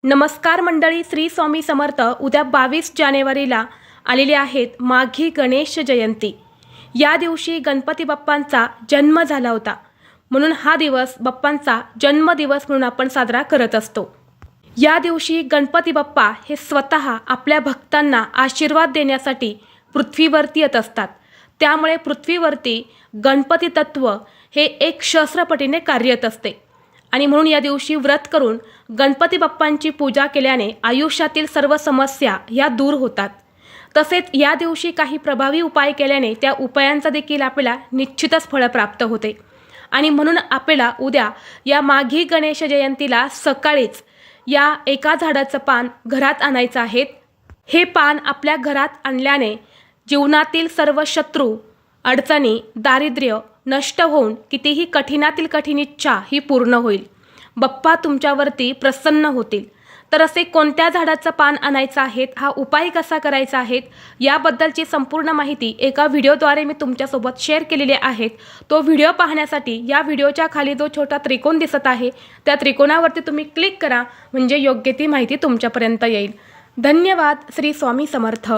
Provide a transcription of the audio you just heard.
नमस्कार मंडळी, श्री स्वामी समर्थ. उद्या 22 जानेवारीला आलेली आहेत माघी गणेश जयंती. या दिवशी गणपती बाप्पांचा जन्म झाला होता, म्हणून हा दिवस बाप्पांचा जन्मदिवस म्हणून आपण साजरा करत असतो. या दिवशी गणपती बाप्पा हे स्वतः आपल्या भक्तांना आशीर्वाद देण्यासाठी पृथ्वीवरती येत असतात. त्यामुळे पृथ्वीवरती गणपती तत्व हे एक सहस्रपटीने कार्यरत असते आणि म्हणून या दिवशी व्रत करून गणपती बाप्पांची पूजा केल्याने आयुष्यातील सर्व समस्या ह्या दूर होतात. तसेच या दिवशी काही प्रभावी उपाय केल्याने त्या उपायांचा देखील आपल्याला निश्चितच फळ प्राप्त होते. आणि म्हणून आपल्याला उद्या या माघी गणेश जयंतीला सकाळीच या एका झाडाचं पान घरात आणायचं आहे. हे पान आपल्या घरात आणल्याने जीवनातील सर्व शत्रू, अडचणी, दारिद्र्य नष्ट होऊन कितीही कठीणातील कठीण इच्छा ही पूर्ण होईल. बाप्पा तुमच्यावरती प्रसन्न होतील. तर असे कोणत्या झाडाचं पान आणायचं आहे, हा उपाय कसा करायचा आहे, याबद्दलची संपूर्ण माहिती एका व्हिडिओद्वारे मी तुमच्यासोबत शेअर केलेली आहे. तो व्हिडिओ पाहण्यासाठी या व्हिडिओच्या खाली जो छोटा त्रिकोण दिसत आहे त्या त्रिकोणावरती तुम्ही क्लिक करा, म्हणजे योग्य ती माहिती तुमच्यापर्यंत येईल. धन्यवाद. श्री स्वामी समर्थ.